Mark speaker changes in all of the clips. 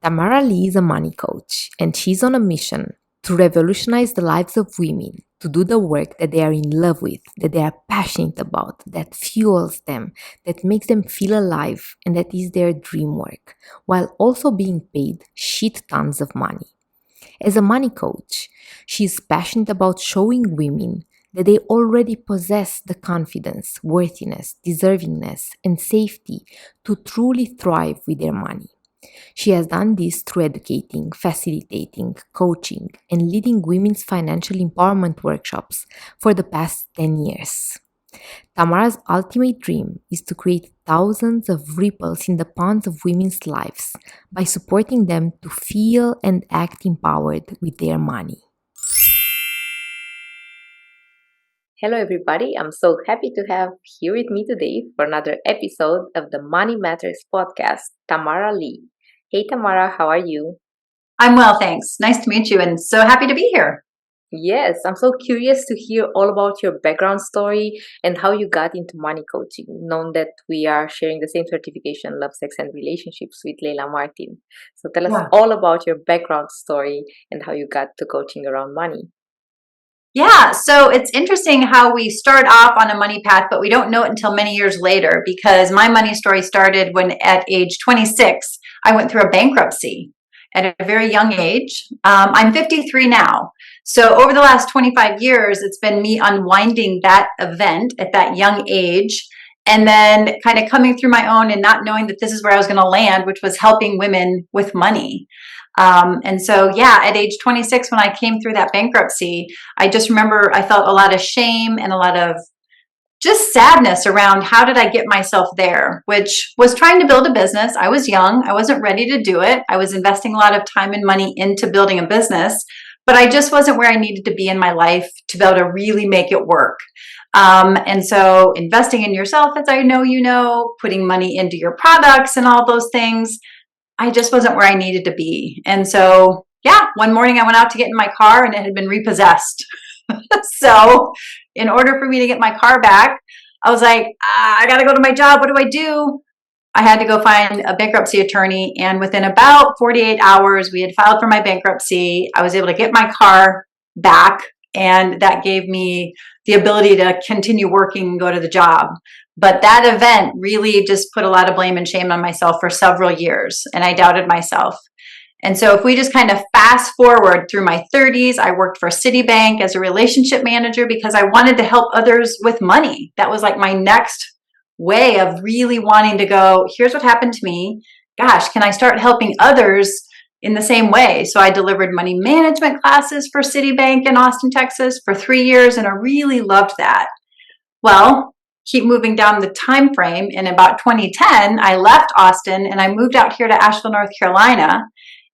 Speaker 1: Tamara Lee is a money coach, and she's on a mission to revolutionize the lives of women, to do the work that they are in love with, that they are passionate about, that fuels them, that makes them feel alive, and that is their dream work, while also being paid shit tons of money. As a money coach, she is passionate about showing women that they already possess the confidence, worthiness, deservingness, and safety to truly thrive with their money. She has done this through educating, facilitating, coaching, and leading women's financial empowerment workshops for the past 10 years. Tamara's ultimate dream is to create thousands of ripples in the ponds of women's lives by supporting them to feel and act empowered with their money. Hello, everybody. I'm so happy to have here with me today for another episode of the Money Matters podcast, Tamara Lee. Hey, Tamara, how are you?
Speaker 2: I'm well, thanks. Nice to meet you and so happy to be here.
Speaker 1: Yes, I'm so curious to hear all about your background story and how you got into money coaching, knowing that we are sharing the same certification, Love, Sex, and Relationships with Leila Martin. So tell us all about your background story and how you got to coaching around money.
Speaker 2: Yeah, so it's interesting how we start off on a money path, but we don't know it until many years later because my money story started when at age 26, I went through a bankruptcy at a very young age. I'm 53 now. So over the last 25 years, it's been me unwinding that event at that young age and then kind of coming through my own and not knowing that this is where I was going to land, which was helping women with money. And so, yeah, at age 26, when I came through that bankruptcy, I just remember I felt a lot of shame and a lot of just sadness around how did I get myself there, which was trying to build a business. I was young. I wasn't ready to do it. I was investing a lot of time and money into building a business, but I just wasn't where I needed to be in my life to be able to really make it work. And so investing in yourself, as I know, you know, putting money into your products and all those things, I just wasn't where I needed to be. And so, yeah, one morning I went out to get in my car and it had been repossessed. So in order for me to get my car back, I was like, I got to go to my job. What do I do? I had to go find a bankruptcy attorney. And within about 48 hours, we had filed for my bankruptcy. I was able to get my car back. And that gave me the ability to continue working and go to the job. But that event really just put a lot of blame and shame on myself for several years. And I doubted myself. And so if we just kind of fast forward through my 30s, I worked for Citibank as a relationship manager because I wanted to help others with money. That was like my next way of really wanting to go, here's what happened to me. Gosh, can I start helping others in the same way? So I delivered money management classes for Citibank in Austin, Texas for 3 years, and I really loved that. Well, keep moving down the time frame. In about 2010, I left Austin and I moved out here to Asheville, North Carolina.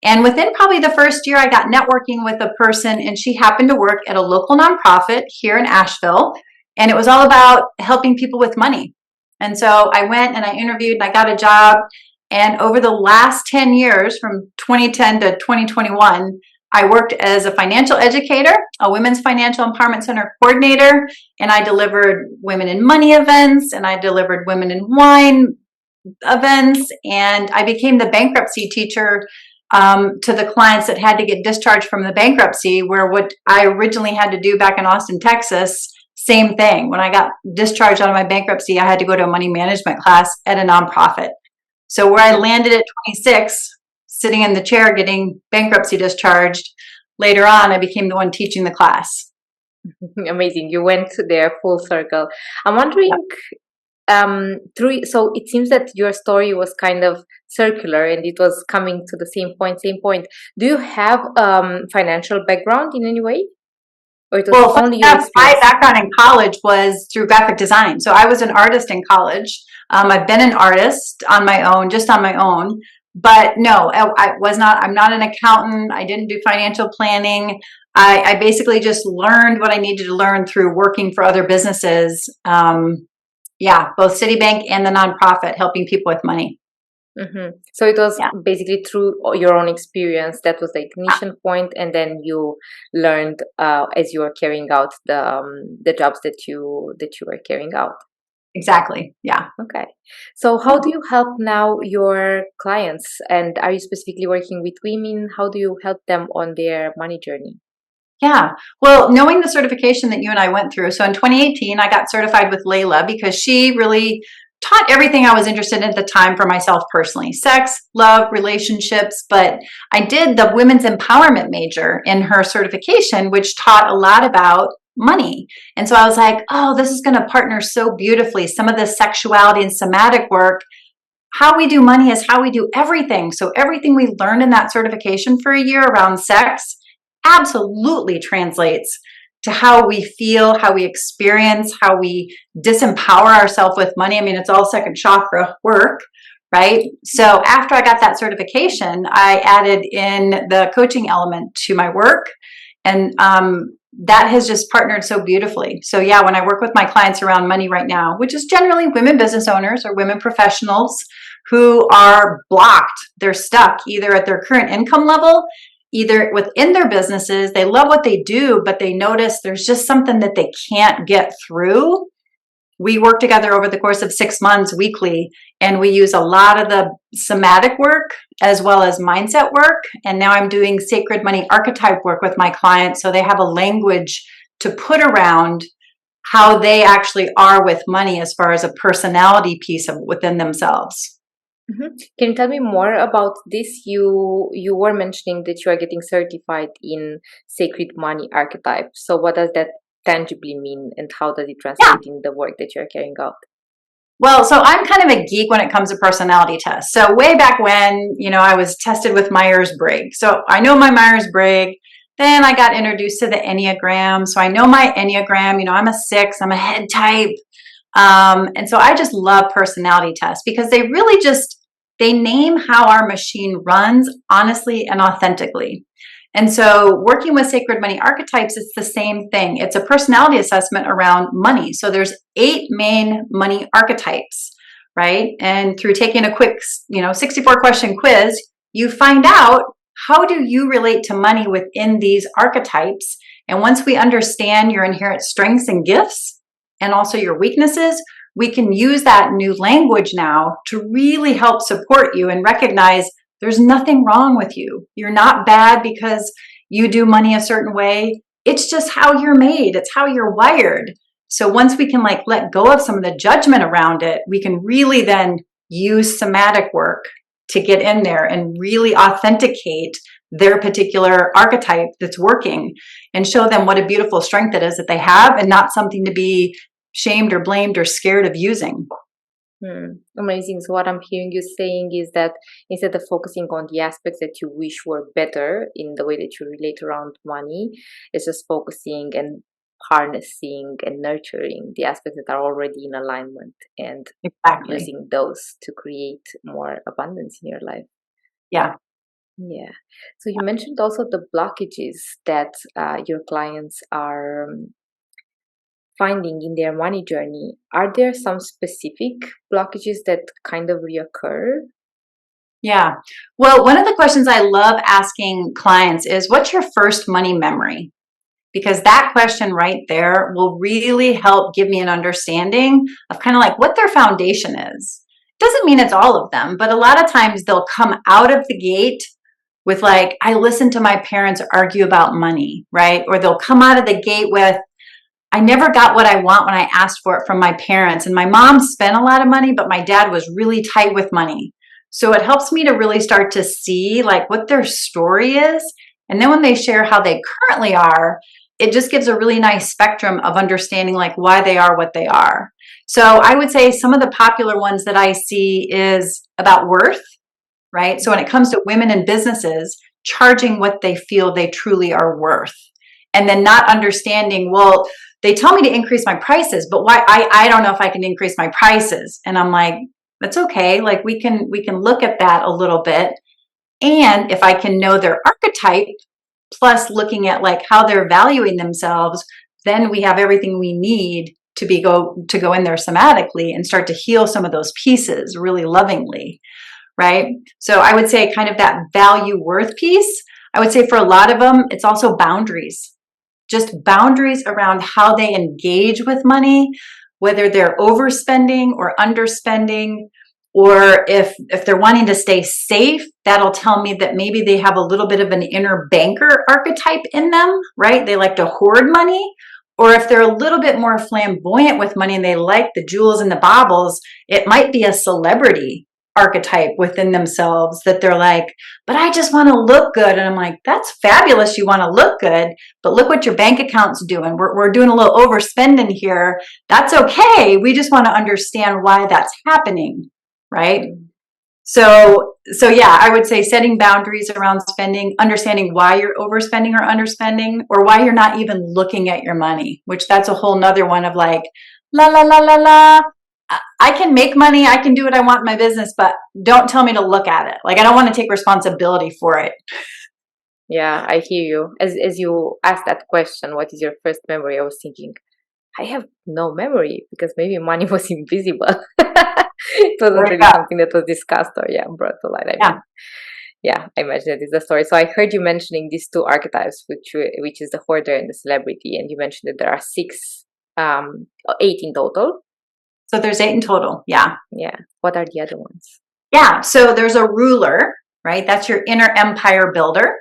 Speaker 2: And within probably the first year, I got networking with a person, and she happened to work at a local nonprofit here in Asheville. And it was all about helping people with money. And so I went and I interviewed and I got a job. And over the last 10 years, from 2010 to 2021, I worked as a financial educator, a women's financial empowerment center coordinator, and I delivered women in money events, and I delivered women in wine events, and I became the bankruptcy teacher to the clients that had to get discharged from the bankruptcy, where what I originally had to do back in Austin, Texas, same thing. When I got discharged out of my bankruptcy, I had to go to a money management class at a nonprofit. So where I landed at 26, sitting in the chair getting bankruptcy discharged, later on, I became the one teaching the class.
Speaker 1: Amazing. You went there full circle. I'm wondering, so it seems that your story was kind of circular and it was coming to the same point. Do you have financial background in any way? Or it was only your experience?
Speaker 2: My background in college was through graphic design. So I was an artist in college. I've been an artist on my own, just on my own. But no, I was not. I'm not an accountant. I didn't do financial planning. I basically just learned what I needed to learn through working for other businesses. Both Citibank and the nonprofit, helping people with money.
Speaker 1: Mm-hmm. So it was basically through your own experience that was the ignition point, and then you learned as you were carrying out the jobs that you were carrying out.
Speaker 2: Exactly. Yeah.
Speaker 1: Okay. So how do you help now your clients? And are you specifically working with women? How do you help them on their money journey?
Speaker 2: Yeah. Well, knowing the certification that you and I went through. So in 2018, I got certified with Layla because she really taught everything I was interested in at the time for myself personally: sex, love, relationships. But I did the women's empowerment major in her certification, which taught a lot about money. And so I was like, oh, this is going to partner so beautifully. Some of the sexuality and somatic work, how we do money is how we do everything. So everything we learned in that certification for a year around sex absolutely translates to how we feel, how we experience, how we disempower ourselves with money. I mean, it's all second chakra work, right? So after I got that certification, I added in the coaching element to my work. And that has just partnered so beautifully. So yeah, when I work with my clients around money right now, which is generally women business owners or women professionals who are blocked, they're stuck either at their current income level, either within their businesses, they love what they do, but they notice there's just something that they can't get through. We work together over the course of 6 months weekly, and we use a lot of the somatic work as well as mindset work. And now I'm doing sacred money archetype work with my clients, so they have a language to put around how they actually are with money as far as a personality piece of within themselves.
Speaker 1: Can you tell me more about this? You were mentioning that you are getting certified in sacred money archetype. So what does that tangibly mean, and how does it
Speaker 2: Yeah.
Speaker 1: translate in the work that you're carrying out?
Speaker 2: Well, so I'm kind of a geek when it comes to personality tests. So way back when, I was tested with Myers-Briggs. So I know my Myers-Briggs. Then I got introduced to the Enneagram. So I know my Enneagram. I'm a 6. I'm a head type. And so I just love personality tests because they really they name how our machine runs honestly and authentically. And so working with sacred money archetypes, it's the same thing. It's a personality assessment around money. So there's 8 main money archetypes, right? And through taking a quick, 64 question quiz, you find out how do you relate to money within these archetypes. And once we understand your inherent strengths and gifts and also your weaknesses, we can use that new language now to really help support you and recognize there's nothing wrong with you. You're not bad because you do money a certain way. It's just how you're made. It's how you're wired. So once we can let go of some of the judgment around it, we can really then use somatic work to get in there and really authenticate their particular archetype that's working and show them what a beautiful strength it is that they have and not something to be shamed or blamed or scared of using.
Speaker 1: Amazing. So what I'm hearing you saying is that instead of focusing on the aspects that you wish were better in the way that you relate around money, it's just focusing and harnessing and nurturing the aspects that are already in alignment and
Speaker 2: Exactly.
Speaker 1: using those to create more abundance in your life.
Speaker 2: Yeah.
Speaker 1: Yeah. So you mentioned also the blockages that your clients are finding in their money journey. Are there some specific blockages that kind of reoccur?
Speaker 2: Yeah. Well, one of the questions I love asking clients is, what's your first money memory? Because that question right there will really help give me an understanding of kind of what their foundation is. Doesn't mean it's all of them, but a lot of times they'll come out of the gate with I listened to my parents argue about money, right? Or they'll come out of the gate with, I never got what I want when I asked for it from my parents. And my mom spent a lot of money, but my dad was really tight with money. So it helps me to really start to see what their story is. And then when they share how they currently are, it just gives a really nice spectrum of understanding why they are what they are. So I would say some of the popular ones that I see is about worth, right? So when it comes to women in businesses, charging what they feel they truly are worth. And then not understanding, well, they tell me to increase my prices, but why? I don't know if I can increase my prices. And I'm like, that's okay. We can look at that a little bit. And if I can know their archetype, plus looking at how they're valuing themselves, then we have everything we need to go in there somatically and start to heal some of those pieces really lovingly, right? So I would say kind of that value worth piece. I would say for a lot of them, it's also boundaries. Just boundaries around how they engage with money. whether they're overspending or underspending, or if they're wanting to stay safe, that'll tell me that maybe they have a little bit of an inner banker archetype in them, right? They like to hoard money. Or if they're a little bit more flamboyant with money and they like the jewels and the baubles, it might be a celebrity archetype within themselves that they're like, but I just want to look good. And I'm like, that's fabulous. You want to look good, but look what your bank account's doing. We're doing a little overspending here. That's okay. We just want to understand why that's happening, right? So yeah, I would say setting boundaries around spending, understanding why you're overspending or underspending, or why you're not even looking at your money, which that's a whole nother one of like, la, la, la, la, la. I can make money. I can do what I want in my business, but don't tell me to look at it. Like, I don't want to take responsibility for it.
Speaker 1: Yeah, I hear you. As you asked that question, what is your first memory? I was thinking, I have no memory because maybe money was invisible. It wasn't really something that was discussed or brought to light. I imagine that is the story. So I heard you mentioning these two archetypes, which is the hoarder and the celebrity, and you mentioned that there are 8 in total.
Speaker 2: So there's 8 in total. Yeah.
Speaker 1: Yeah. What are the other ones?
Speaker 2: Yeah. So there's a ruler, right? That's your inner empire builder.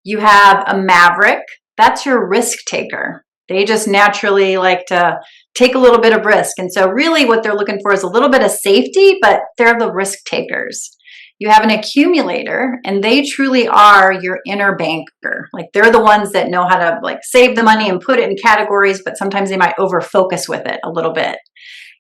Speaker 2: You have a maverick. That's your risk taker. They just naturally like to take a little bit of risk. And so really what they're looking for is a little bit of safety, but they're the risk takers. You have an accumulator, and they truly are your inner banker. Like, they're the ones that know how to like save the money and put it in categories, but sometimes they might over focus with it a little bit.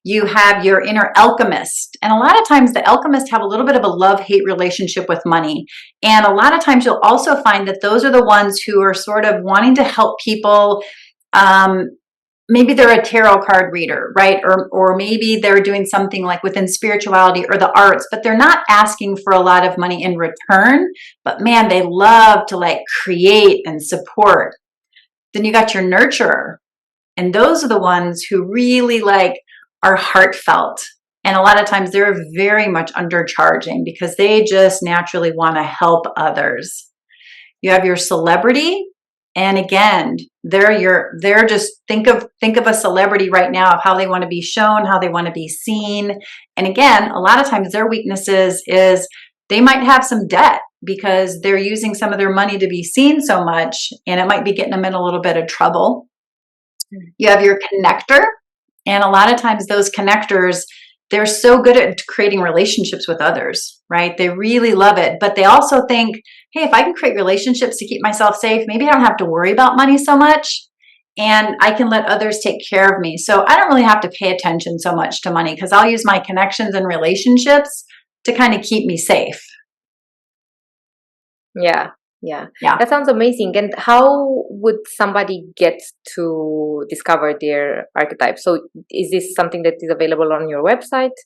Speaker 2: You have your inner alchemist. And a lot of times the alchemists have a little bit of a love-hate relationship with money. And a lot of times you'll also find that those are the ones who are sort of wanting to help people. Maybe they're a tarot card reader, right? Or maybe they're doing something like within spirituality or the arts, but they're not asking for a lot of money in return. But man, they love to like create and support. Then you got your nurturer. And those are the ones who really like are heartfelt. And a lot of times they're very much undercharging because they just naturally want to help others. You have your celebrity. And again, they're just think of a celebrity right now of how they want to be shown, how they want to be seen. And again, a lot of times their weaknesses is they might have some debt because they're using some of their money to be seen so much, and it might be getting them in a little bit of trouble. You have your connector. And a lot of times those connectors, they're so good at creating relationships with others, right? They really love it. But they also think, hey, if I can create relationships to keep myself safe, maybe I don't have to worry about money so much. And I can let others take care of me. So I don't really have to pay attention so much to money because I'll use my connections and relationships to kind of keep me safe.
Speaker 1: Yeah. That sounds amazing. And how would somebody get to discover their archetype? So is this something that is available on your website?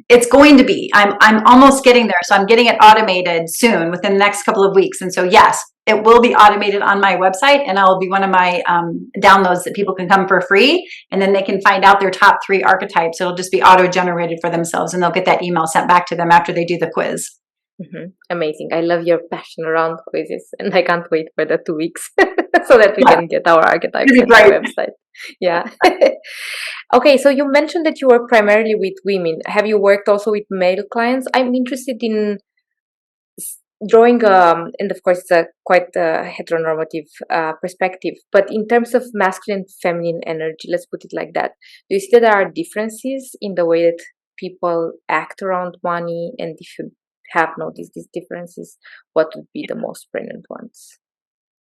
Speaker 2: It's going to be. I'm almost getting there. So I'm getting it automated soon within the next couple of weeks. And so yes, it will be automated on my website, and I'll be one of my downloads that people can come for free, and then they can find out their top 3 archetypes. It'll just be auto-generated for themselves, and they'll get that email sent back to them after they do the quiz.
Speaker 1: Amazing. I love your passion around quizzes, and I can't wait for the 2 weeks so that we can get our archetypes on our website. Yeah. Okay, so you mentioned that you work primarily with women. Have you worked also with male clients? I'm interested in drawing, and of course, it's quite a heteronormative perspective, but in terms of masculine and feminine energy, let's put it like that. Do you see that there are differences in the way that people act around money? And if you have noticed these differences, what would be the most prevalent ones?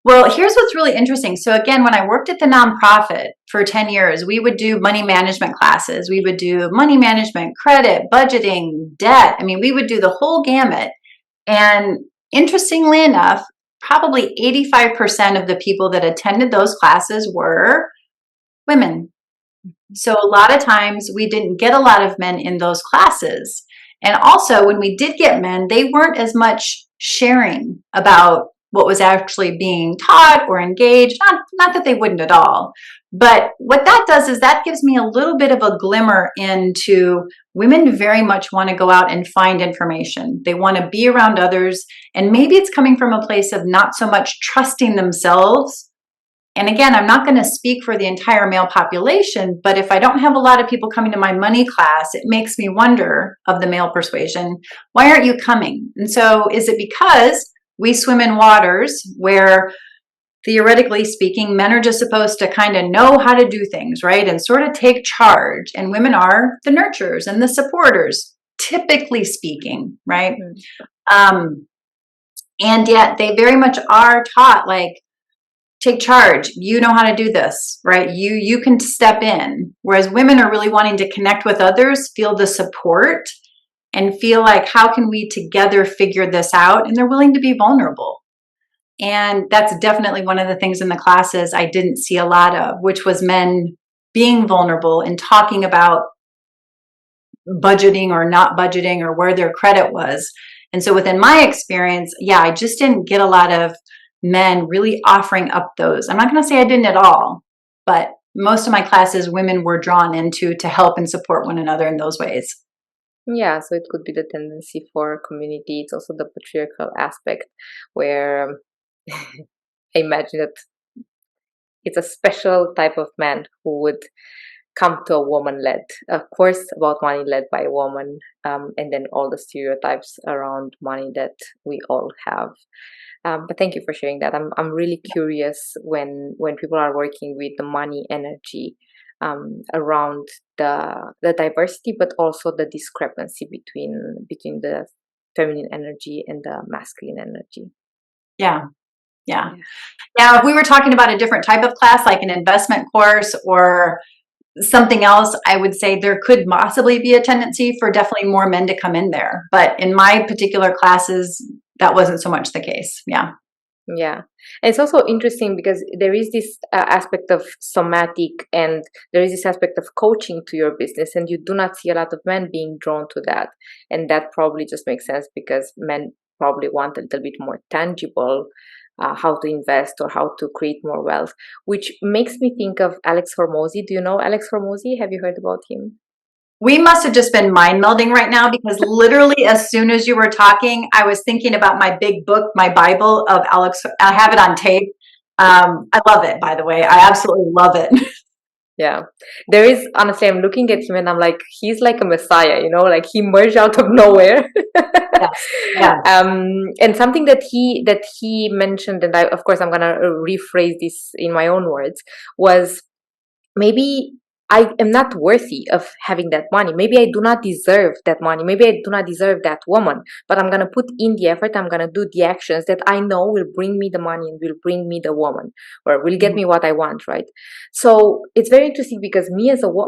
Speaker 2: Well, here's what's really interesting. So again, when I worked at the nonprofit for 10 years, we would do money management classes. We would do money management, credit, budgeting, debt. I mean, we would do the whole gamut. And interestingly enough, probably 85% of the people that attended those classes were women. So a lot of times we didn't get a lot of men in those classes. And also when we did get men, they weren't as much sharing about what was actually being taught or engaged. Not that they wouldn't at all. But what that does is that gives me a little bit of a glimmer into women very much want to go out and find information. They want to be around others. And maybe it's coming from a place of not so much trusting themselves, And again, I'm not going to speak for the entire male population, but if I don't have a lot of people coming to my money class, it makes me wonder of the male persuasion, why aren't you coming? And so is it because we swim in waters where, theoretically speaking, men are just supposed to kind of know how to do things, right? And sort of take charge. And women are the nurturers and the supporters, typically speaking, right? And yet they very much are taught, like, take charge. You know how to do this, right? You can step in. Whereas women are really wanting to connect with others, feel the support, and feel like, how can we together figure this out? And they're willing to be vulnerable. And that's definitely one of the things in the classes I didn't see a lot of, which was men being vulnerable and talking about budgeting or not budgeting or where their credit was. And so within my experience, yeah, I just didn't get a lot of men really offering up those. I'm not going to say I didn't at all, but most of my classes, women were drawn into to help and support one another in those ways.
Speaker 1: Yeah, so it could be the tendency for community. It's also the patriarchal aspect where I imagine that it's a special type of man who would come to a woman-led, a course about money led by a woman, and then all the stereotypes around money that we all have. But thank you for sharing that. I'm really curious when people are working with the money energy around the diversity, but also the discrepancy between the feminine energy and the masculine energy.
Speaker 2: Yeah. If we were talking about a different type of class, like an investment course or something else, I would say there could possibly be a tendency for definitely more men to come in there. But in my particular classes, that wasn't so much the case. Yeah.
Speaker 1: And it's also interesting because there is this aspect of somatic and there is this aspect of coaching to your business, and you do not see a lot of men being drawn to that. And that probably just makes sense because men probably want a little bit more tangible how to invest or how to create more wealth, which makes me think of Alex Hormozy. Do you know Alex Hormozy? Have you heard about him?
Speaker 2: We must have just been mind melding right now, because literally as soon as you were talking, I was thinking about my big book, my Bible of Alex. I have it on tape. I love it, by the way. I absolutely love it.
Speaker 1: Yeah, there is, honestly, I'm looking at him and I'm like, he's like a messiah, like he emerged out of nowhere.
Speaker 2: Yes.
Speaker 1: And something that he mentioned, and of course I'm gonna rephrase this in my own words, was maybe I am not worthy of having that money. Maybe I do not deserve that money. Maybe I do not deserve that woman. But I'm going to put in the effort. I'm going to do the actions that I know will bring me the money and will bring me the woman, or will get me what I want, right? So it's very interesting because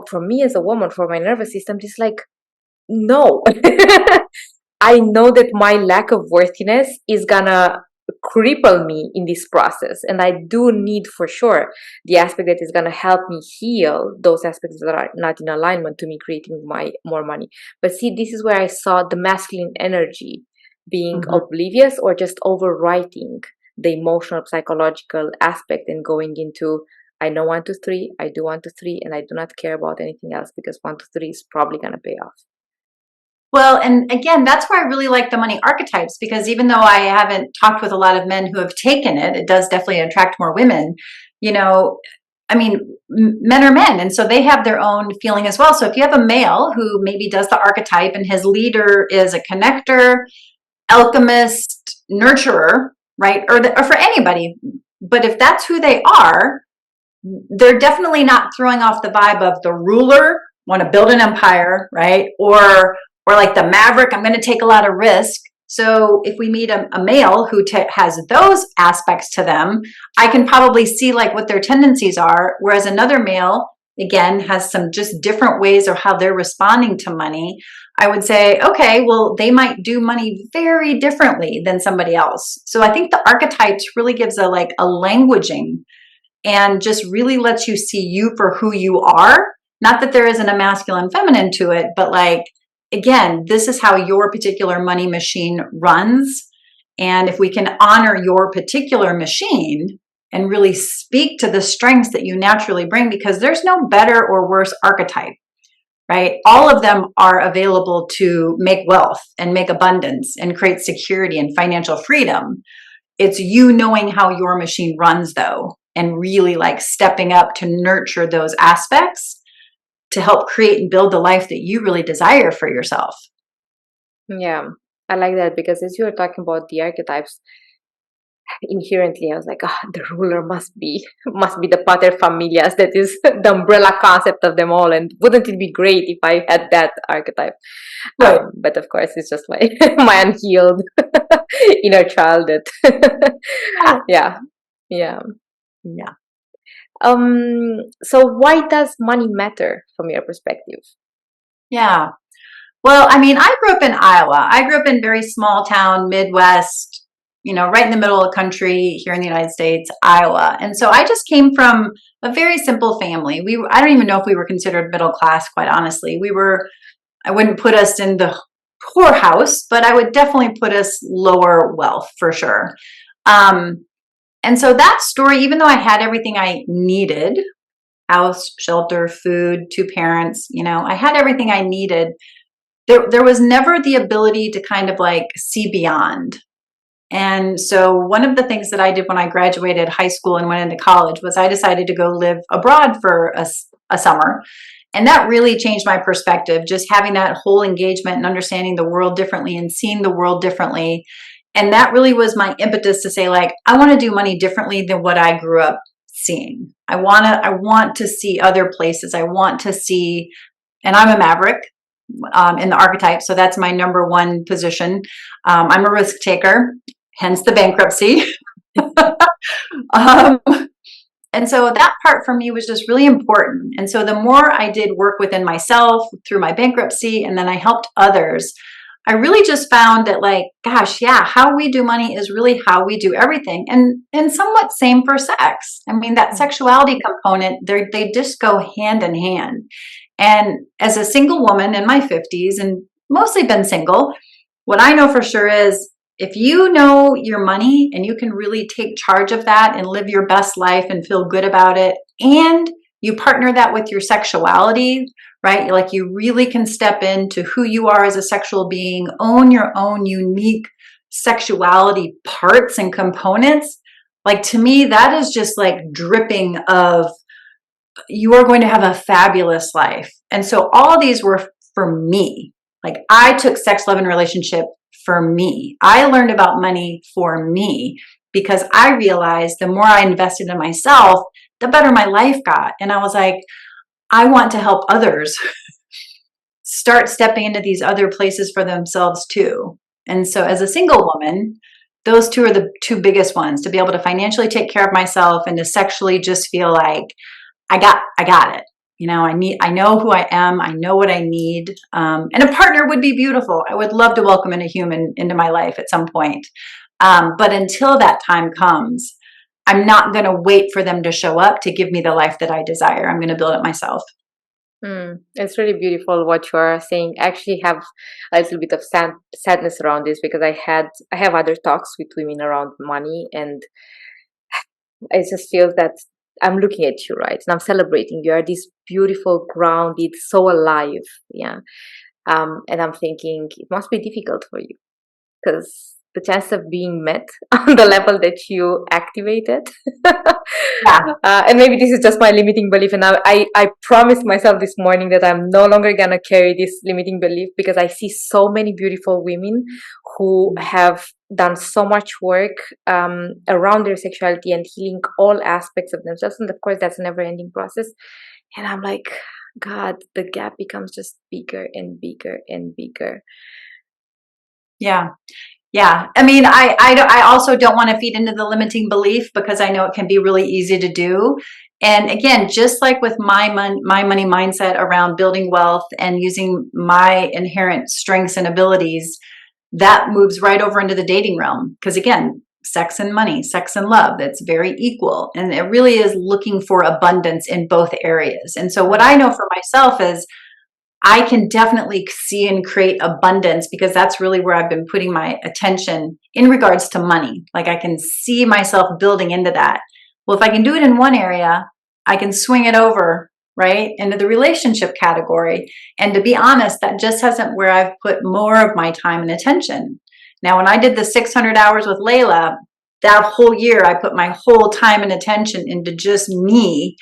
Speaker 1: for me as a woman, for my nervous system, it's like, no. I know that my lack of worthiness is going to cripple me in this process, and I do need for sure the aspect that is going to help me heal those aspects that are not in alignment to me creating more money. But see, this is where I saw the masculine energy being oblivious or just overwriting the emotional psychological aspect and going into, I know 1 2 3, I do 1 2 3, and I do not care about anything else because 1 2 3 is probably going to pay off.
Speaker 2: Well, and again, that's why I really like the money archetypes, because even though I haven't talked with a lot of men who have taken it, it does definitely attract more women. I mean, men are men, and so they have their own feeling as well. So if you have a male who maybe does the archetype and his leader is a connector, alchemist, nurturer, right? Or for anybody, but if that's who they are, they're definitely not throwing off the vibe of the ruler, want to build an empire, right? Or like the maverick, I'm going to take a lot of risk. So if we meet a male who has those aspects to them, I can probably see like what their tendencies are. Whereas another male, again, has some just different ways of how they're responding to money. I would say, okay, well, they might do money very differently than somebody else. So I think the archetypes really gives a languaging and just really lets you see you for who you are. Not that there isn't a masculine feminine to it, but again, this is how your particular money machine runs. And if we can honor your particular machine and really speak to the strengths that you naturally bring, because there's no better or worse archetype, right? All of them are available to make wealth and make abundance and create security and financial freedom. It's you knowing how your machine runs, though. and really like stepping up to nurture those aspects to help create and build the life that you really desire for yourself.
Speaker 1: Yeah, I like that, because as you were talking about the archetypes, inherently I was like, the ruler must be the pater familias, that is the umbrella concept of them all, and wouldn't it be great if I had that archetype?
Speaker 2: Right.
Speaker 1: But of course it's just my my unhealed inner child that yeah, yeah.
Speaker 2: Yeah.
Speaker 1: So why does money matter from your perspective?
Speaker 2: Yeah. Well, I mean, I grew up in Iowa. I grew up in very small town, Midwest, right in the middle of the country here in the United States, Iowa. And so I just came from a very simple family. I don't even know if we were considered middle class, quite honestly. I wouldn't put us in the poorhouse, but I would definitely put us lower wealth for sure. And so that story, even though I had everything I needed, house, shelter, food, two parents, I had everything I needed. There was never the ability to kind of like see beyond. And so one of the things that I did when I graduated high school and went into college was I decided to go live abroad for a summer. And that really changed my perspective, just having that whole engagement and understanding the world differently and seeing the world differently. And that really was my impetus to say, like, I want to do money differently than what I grew up seeing. I want to see other places. I want to see, and I'm a maverick in the archetype. So that's my number one position. I'm a risk taker, hence the bankruptcy. And so that part for me was just really important. And so the more I did work within myself through my bankruptcy, and then I helped others, I really just found that, like, gosh, yeah, how we do money is really how we do everything. And somewhat same for sex. I mean, that sexuality component, they just go hand in hand. And as a single woman in my 50s and mostly been single, what I know for sure is if you know your money and you can really take charge of that and live your best life and feel good about it, and you partner that with your sexuality, right? Like, you really can step into who you are as a sexual being, own your own unique sexuality parts and components. Like, to me, that is just like dripping of, you are going to have a fabulous life. And so all these were for me. Like, I took sex, love, and relationship for me. I learned about money for me because I realized the more I invested in myself, the better my life got. And I was like, I want to help others start stepping into these other places for themselves too. And so as a single woman, those two are the two biggest ones, to be able to financially take care of myself and to sexually just feel like I got it. I know who I am. I know what I need. And a partner would be beautiful. I would love to welcome in a human into my life at some point. But until that time comes, I'm not going to wait for them to show up to give me the life that I desire. I'm going to build it myself.
Speaker 1: It's really beautiful what you are saying. I actually have a little bit of sadness around this, because I have other talks with women around money, and I just feel that I'm looking at you, right? And I'm celebrating. You are this beautiful, grounded, so alive. Yeah. And I'm thinking it must be difficult for you, because the chance of being met on the level that you activated.
Speaker 2: Yeah.
Speaker 1: And maybe this is just my limiting belief. And I promised myself this morning that I'm no longer going to carry this limiting belief, because I see so many beautiful women who have done so much work around their sexuality and healing all aspects of themselves. And of course, that's a never ending process. And I'm like, God, the gap becomes just bigger and bigger and bigger.
Speaker 2: Yeah. Yeah. I mean, I also don't want to feed into the limiting belief, because I know it can be really easy to do. And again, just like with my money mindset around building wealth and using my inherent strengths and abilities, that moves right over into the dating realm. Because again, sex and money, sex and love, that's very equal. And it really is looking for abundance in both areas. And so what I know for myself is I can definitely see and create abundance, because that's really where I've been putting my attention in regards to money. Like, I can see myself building into that. Well, if I can do it in one area, I can swing it over, right, into the relationship category. And to be honest, that just hasn't where I've put more of my time and attention. Now, when I did the 600 hours with Layla, that whole year, I put my whole time and attention into just me,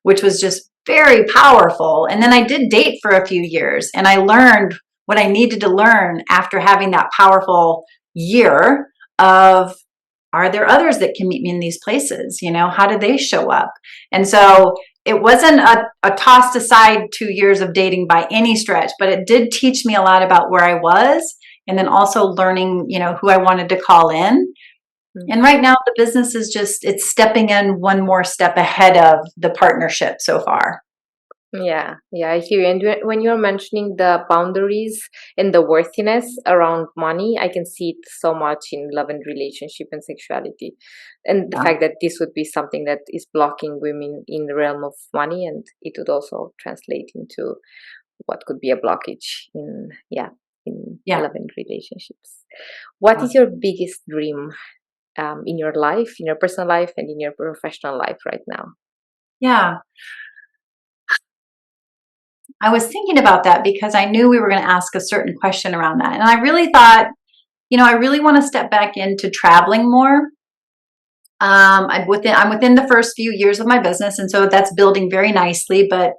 Speaker 2: which was just very powerful. And then I did date for a few years, and I learned what I needed to learn after having that powerful year of, are there others that can meet me in these places? You know, how do they show up? And so it wasn't a tossed aside 2 years of dating by any stretch, but it did teach me a lot about where I was, and then also learning, you know, who I wanted to call in. And right now the business is just, it's stepping in one more step ahead of the partnership so far.
Speaker 1: Yeah, I hear you. And when you're mentioning the boundaries and the worthiness around money, I can see it so much in love and relationship and sexuality. And the fact that this would be something that is blocking women in the realm of money, and it would also translate into what could be a blockage in love and relationships. What is your biggest dream in your life, in your personal life, and in your professional life right now?
Speaker 2: Yeah. I was thinking about that because I knew we were going to ask a certain question around that. And I really thought, you know, I really want to step back into traveling more. I'm within the first few years of my business, and so that's building very nicely. But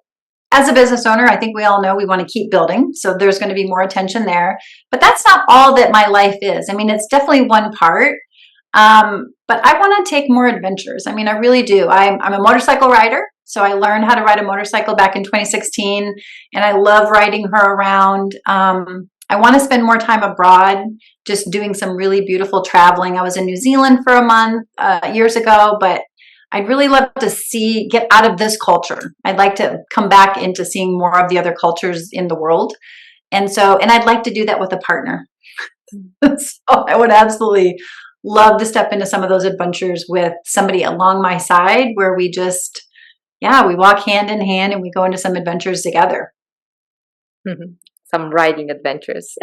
Speaker 2: as a business owner, I think we all know we want to keep building. So there's going to be more attention there. But that's not all that my life is. I mean, it's definitely one part. But I want to take more adventures. I mean, I really do. I'm a motorcycle rider. So I learned how to ride a motorcycle back in 2016, and I love riding her around. I want to spend more time abroad, just doing some really beautiful traveling. I was in New Zealand for a month years ago, but I'd really love to get out of this culture. I'd like to come back into seeing more of the other cultures in the world. And I'd like to do that with a partner. So I would absolutely love to step into some of those adventures with somebody along my side, where we just, we walk hand in hand and we go into some adventures together.
Speaker 1: Some riding adventures.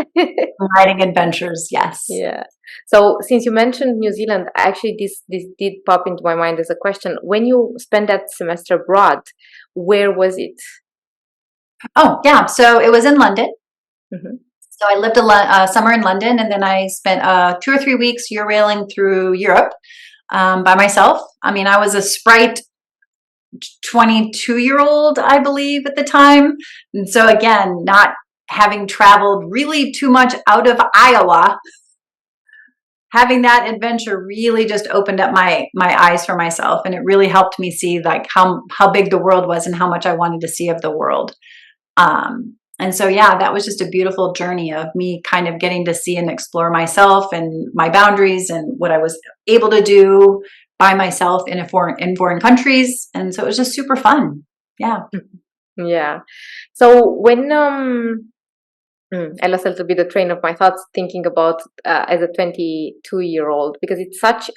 Speaker 2: Riding adventures, yes.
Speaker 1: Yeah. So since you mentioned New Zealand, actually this did pop into my mind as a question. When you spent that semester abroad, where was it?
Speaker 2: Oh, yeah. So it was in London. So I lived a summer in London, and then I spent 2 or 3 weeks Eurailing through Europe by myself. I mean, I was a sprite 22-year-old, I believe, at the time. And so again, not having traveled really too much out of Iowa, having that adventure really just opened up my eyes for myself, and it really helped me see like how big the world was and how much I wanted to see of the world. And so, that was just a beautiful journey of me kind of getting to see and explore myself and my boundaries and what I was able to do by myself in foreign countries. And so it was just super fun. Yeah.
Speaker 1: Yeah. So when I lost a little bit the train of my thoughts thinking about as a 22-year-old, because it's such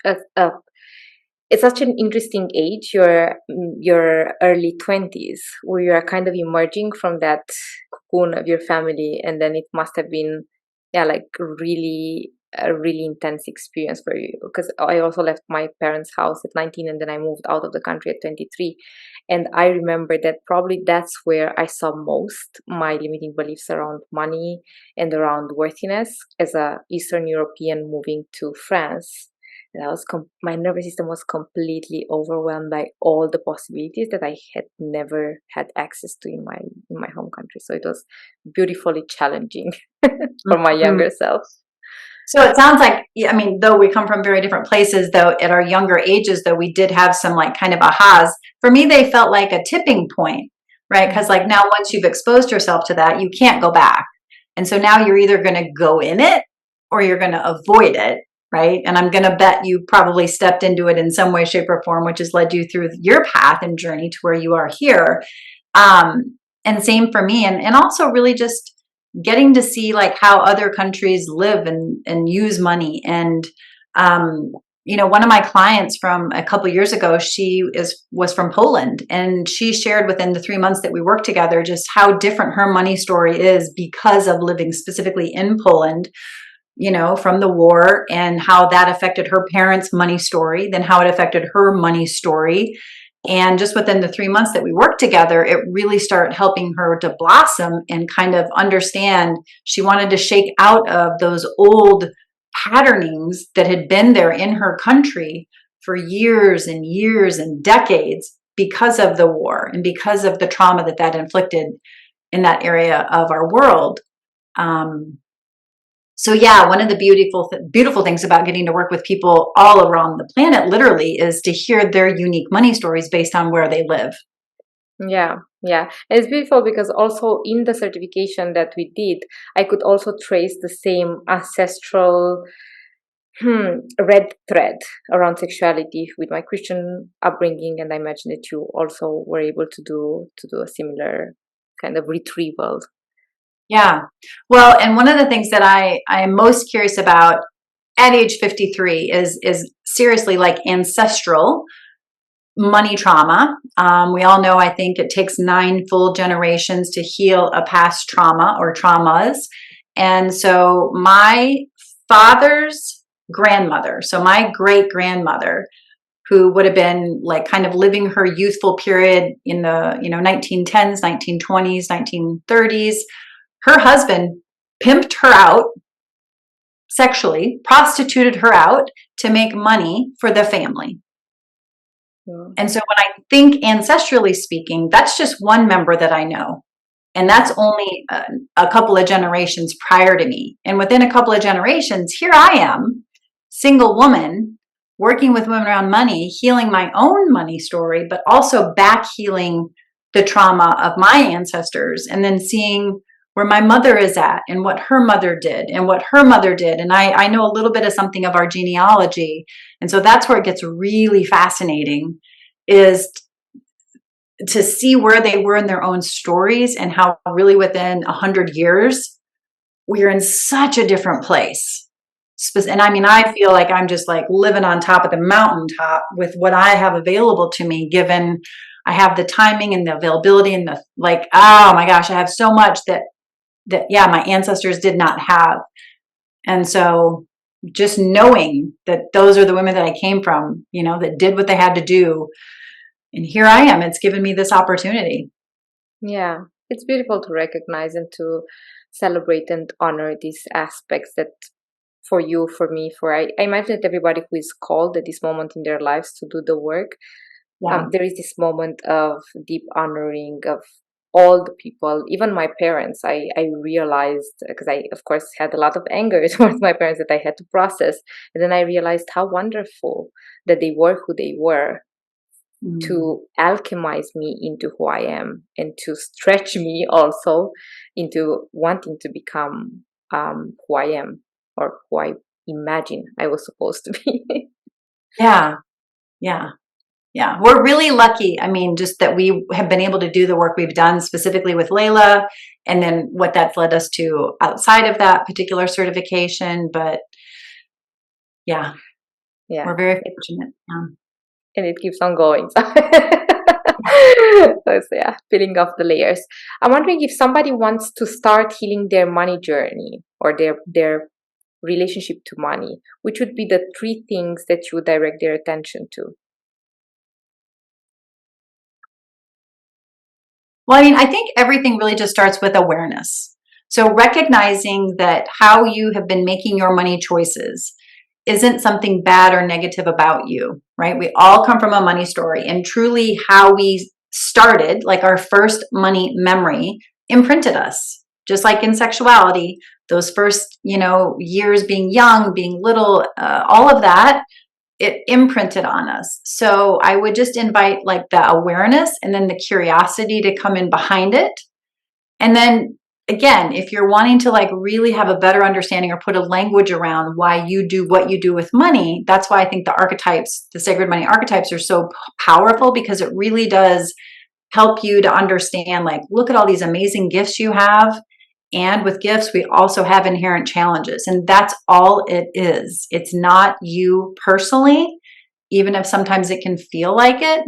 Speaker 1: it's such an interesting age, your early 20s, where you are kind of emerging from that cocoon of your family, and then it must have been like really a really intense experience for you, because I also left my parents' house at 19, and then I moved out of the country at 23. And I remember that probably that's where I saw most my limiting beliefs around money and around worthiness as a Eastern European moving to France. And my nervous system was completely overwhelmed by all the possibilities that I had never had access to in my home country. So it was beautifully challenging for my younger self.
Speaker 2: So it sounds like, I mean, though we come from very different places, though at our younger ages, though we did have some like kind of ahas. For me, they felt like a tipping point, right? Because like now once you've exposed yourself to that, you can't go back. And so now you're either going to go in it or you're going to avoid it, right? And I'm going to bet you probably stepped into it in some way, shape, or form, which has led you through your path and journey to where you are here. And same for me. And also really just getting to see like how other countries live and use money. And, one of my clients from a couple years ago, was from Poland, and she shared within the 3 months that we worked together, just how different her money story is because of living specifically in Poland, from the war, and how that affected her parents' money story, then how it affected her money story. And just within the 3 months that we worked together, it really started helping her to blossom and kind of understand she wanted to shake out of those old patternings that had been there in her country for years and years and decades because of the war and because of the trauma that that inflicted in that area of our world. So yeah, one of the beautiful things about getting to work with people all around the planet literally is to hear their unique money stories based on where they live.
Speaker 1: Yeah, yeah. And it's beautiful because also in the certification that we did, I could also trace the same ancestral red thread around sexuality with my Christian upbringing, and I imagine that you also were able to do a similar kind of retrieval.
Speaker 2: Yeah. Well, and one of the things that I am most curious about at age 53 is seriously like ancestral money trauma. We all know, I think it takes 9 full generations to heal a past trauma or traumas. And so my father's grandmother, so my great grandmother, who would have been like kind of living her youthful period in the 1910s, 1920s, 1930s, her husband pimped her out sexually, prostituted her out to make money for the family. Yeah. And so when I think ancestrally speaking, that's just one member that I know. And that's only a couple of generations prior to me. And within a couple of generations, here I am, single woman, working with women around money, healing my own money story, but also back healing the trauma of my ancestors, and then seeing where my mother is at and what her mother did and what her mother did. And I know a little bit of something of our genealogy. And so that's where it gets really fascinating, is to see where they were in their own stories and how really within 100 years, we're in such a different place. And I mean, I feel like I'm just like living on top of the mountaintop with what I have available to me, given I have the timing and the availability and the like, oh my gosh, I have so much that yeah, my ancestors did not have. And so just knowing that those are the women that I came from, that did what they had to do. And here I am, it's given me this opportunity.
Speaker 1: Yeah, it's beautiful to recognize and to celebrate and honor these aspects that for you, for me, I imagine that everybody who is called at this moment in their lives to do the work, there is this moment of deep honoring of all the people, even my parents. I realized, because I, of course, had a lot of anger towards my parents that I had to process. And then I realized how wonderful that they were who they were, to alchemize me into who I am and to stretch me also into wanting to become who I am, or who I imagine I was supposed to be.
Speaker 2: Yeah. We're really lucky. I mean, just that we have been able to do the work we've done specifically with Layla, and then what that's led us to outside of that particular certification. But yeah, we're very fortunate.
Speaker 1: And it keeps on going. So yeah, peeling off the layers. I'm wondering if somebody wants to start healing their money journey or their relationship to money, which would be the 3 things that you would direct their attention to?
Speaker 2: Well, I mean, I think everything really just starts with awareness. So recognizing that how you have been making your money choices isn't something bad or negative about you, right? We all come from a money story, and truly how we started, like our first money memory, imprinted us. Just like in sexuality, those first, years being young, being little, all of that, it imprinted on us. So I would just invite like the awareness and then the curiosity to come in behind it. And then again, if you're wanting to like really have a better understanding or put a language around why you do what you do with money, that's why I think the archetypes, the sacred money archetypes, are so powerful, because it really does help you to understand, like, look at all these amazing gifts you have. And with gifts, we also have inherent challenges. And that's all it is. It's not you personally, even if sometimes it can feel like it.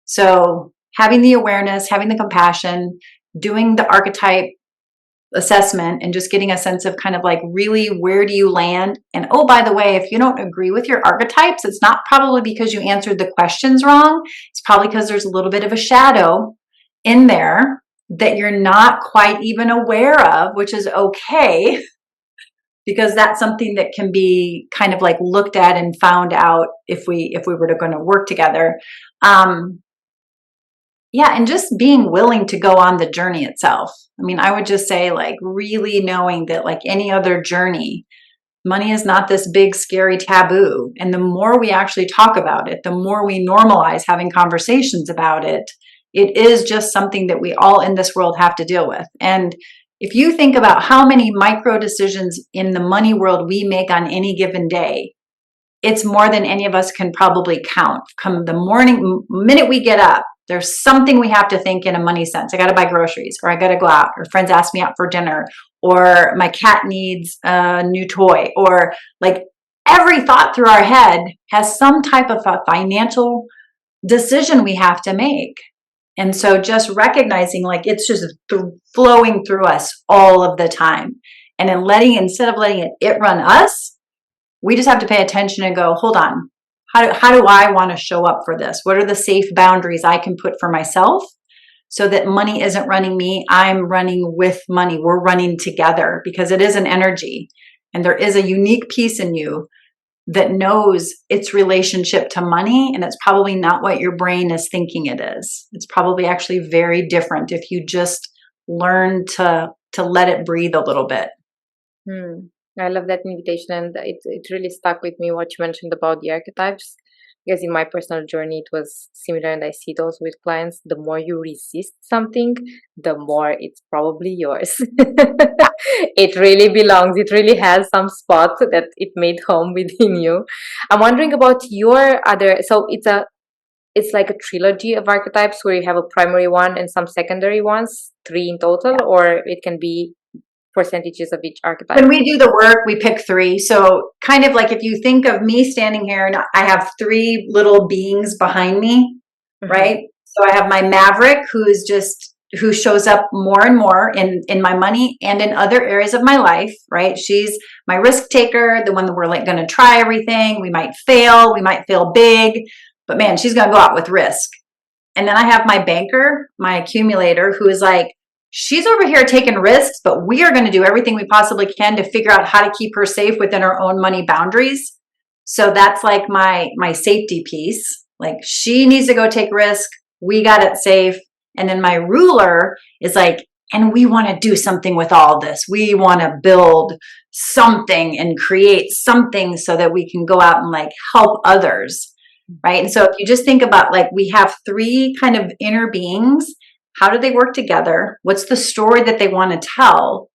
Speaker 2: So having the awareness, having the compassion, doing the archetype assessment, and just getting a sense of kind of like really where do you land. And oh, by the way, if you don't agree with your archetypes, it's not probably because you answered the questions wrong. It's probably because there's a little bit of a shadow in there that you're not quite even aware of, which is okay. because that's something that can be kind of like looked at and found out if we were to going to work together. Yeah, and just being willing to go on the journey itself. I mean, I would just say, like, really knowing that, like any other journey, money is not this big, scary taboo. And the more we actually talk about it, the more we normalize having conversations about it, it is just something that we all in this world have to deal with. And if you think about how many micro decisions in the money world we make on any given day, it's more than any of us can probably count. Come the minute we get up, there's something we have to think in a money sense. I got to buy groceries, or I got to go out, or friends ask me out for dinner, or my cat needs a new toy, or like every thought through our head has some type of a financial decision we have to make. And so just recognizing, like, it's just flowing through us all of the time. And then instead of letting it run us, we just have to pay attention and go, hold on, how do I want to show up for this? What are the safe boundaries I can put for myself so that money isn't running me? I'm running with money. We're running together, because it is an energy, and there is a unique piece in you that knows its relationship to money, and it's probably not what your brain is thinking it is. It's probably actually very different if you just learn to let it breathe a little bit.
Speaker 1: I love that invitation, and it really stuck with me what you mentioned about the archetypes, because in my personal journey it was similar, and I see those with clients. The more you resist something, the more it's probably yours. It really belongs. It really has some spot that it made home within you. I'm wondering about your other. So it's like a trilogy of archetypes where you have a primary one and some secondary ones, 3 in total, or it can be percentages of each archetype.
Speaker 2: When we do the work, we pick 3. So kind of like if you think of me standing here and I have 3 little beings behind me, right? So I have my maverick, who shows up more and more in my money and in other areas of my life, right? She's my risk taker, the one that we're like going to try everything. We might fail big, but man, she's going to go out with risk. And then I have my banker, my accumulator, who is like, she's over here taking risks, but we are going to do everything we possibly can to figure out how to keep her safe within her own money boundaries. So that's like my safety piece. Like, she needs to go take risk. We got it safe. And then my ruler is like, and we want to do something with all this. We want to build something and create something so that we can go out and like help others. Right. And so if you just think about, like, we have 3 kind of inner beings. How do they work together? What's the story that they want to tell?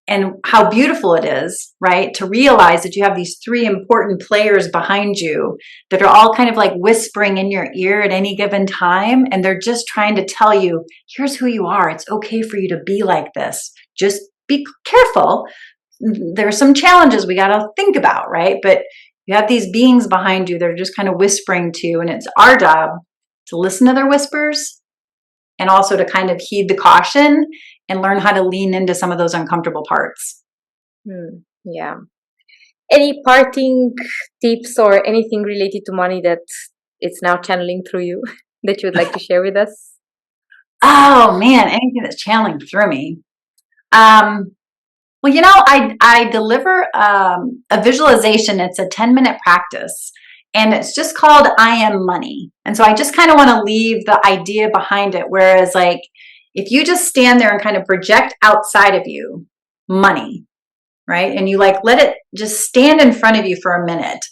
Speaker 2: And how beautiful it is, right? To realize that you have these 3 important players behind you that are all kind of like whispering in your ear at any given time. And they're just trying to tell you, here's who you are. It's okay for you to be like this. Just be careful. There's some challenges we got to think about, right? But you have these beings behind you that are just kind of whispering to you. And it's our job to listen to their whispers, and also to kind of heed the caution and learn how to lean into some of those uncomfortable parts.
Speaker 1: Yeah. Any parting tips or anything related to money that it's now channeling through you that you would like to share with us?
Speaker 2: Oh man, anything that's channeling through me. Well, I deliver a visualization. It's a 10-minute practice. And it's just called I Am Money. And so I just kind of want to leave the idea behind it. Whereas, like, if you just stand there and kind of project outside of you money, right? And you like let it just stand in front of you for a minute.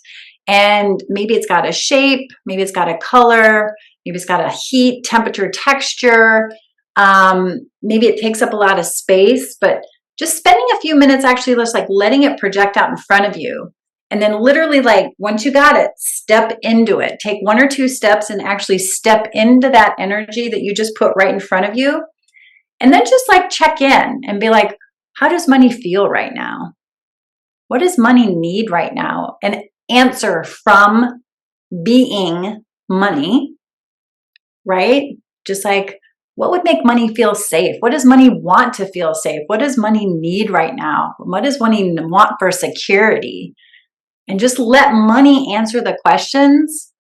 Speaker 2: And maybe it's got a shape, maybe it's got a color, maybe it's got a heat, temperature, texture. Maybe it takes up a lot of space, but just spending a few minutes actually just like letting it project out in front of you. And then literally, like, once you got it, step into it. Take 1 or 2 steps and actually step into that energy that you just put right in front of you. And then just like check in and be like, how does money feel right now? What does money need right now? And answer from being money, right? Just like, what would make money feel safe? What does money want to feel safe? What does money need right now? What does money want for security? And just let money answer the questions.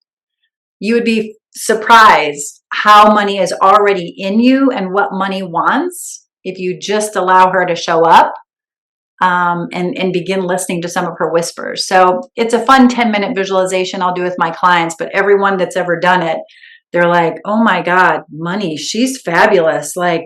Speaker 2: You would be surprised how money is already in you and what money wants if you just allow her to show up. and begin listening to some of her whispers. So it's a fun 10-minute visualization I'll do with my clients, but everyone that's ever done it, they're like, oh my God, money, she's fabulous. Like,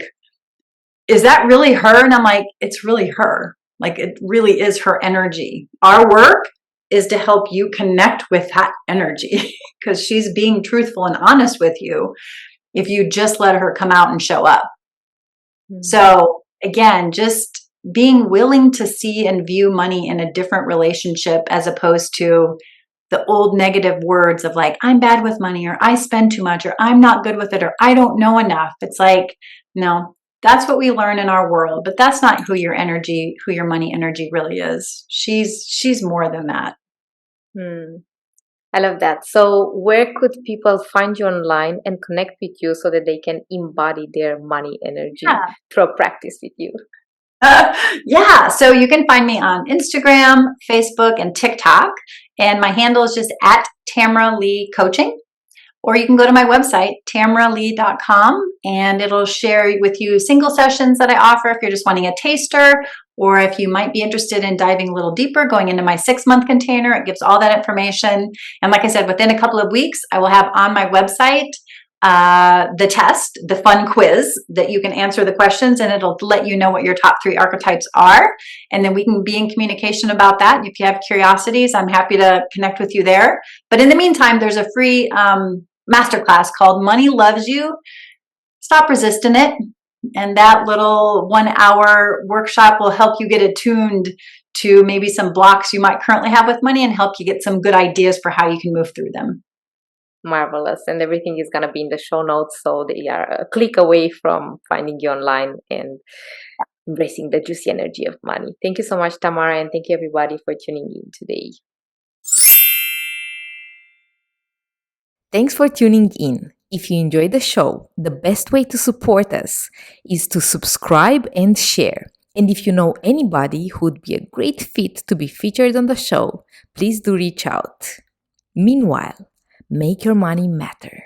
Speaker 2: is that really her? And I'm like, it's really her. Like, it really is her energy. Our work is to help you connect with that energy because she's being truthful and honest with you if you just let her come out and show up. Mm-hmm. So again, just being willing to see and view money in a different relationship as opposed to the old negative words of like, I'm bad with money, or I spend too much, or I'm not good with it, or I don't know enough. It's like, no, that's what we learn in our world, but that's not who your money energy really is. She's more than that.
Speaker 1: I love that. So where could people find you online and connect with you so that they can embody their money energy through a practice with you?
Speaker 2: Yeah, so you can find me on Instagram, Facebook, and TikTok. And my handle is just at Tamara Lee Coaching. Or you can go to my website, tamaralee.com, and it'll share with you single sessions that I offer if you're just wanting a taster, or if you might be interested in diving a little deeper, going into my 6-month container. It gives all that information. And like I said, within a couple of weeks, I will have on my website the test, the fun quiz that you can answer the questions, and it'll let you know what your top 3 archetypes are. And then we can be in communication about that. If you have curiosities, I'm happy to connect with you there. But in the meantime, there's a free masterclass called Money Loves You. Stop resisting it. And that little 1-hour workshop will help you get attuned to maybe some blocks you might currently have with money and help you get some good ideas for how you can move through them.
Speaker 1: Marvelous. And everything is going to be in the show notes, so they are a click away from finding you online and embracing the juicy energy of money. Thank you so much, Tamara, and thank you everybody for tuning in today. Thanks for tuning in. If you enjoyed the show, the best way to support us is to subscribe and share. And if you know anybody who would be a great fit to be featured on the show, please do reach out. Meanwhile, make your money matter.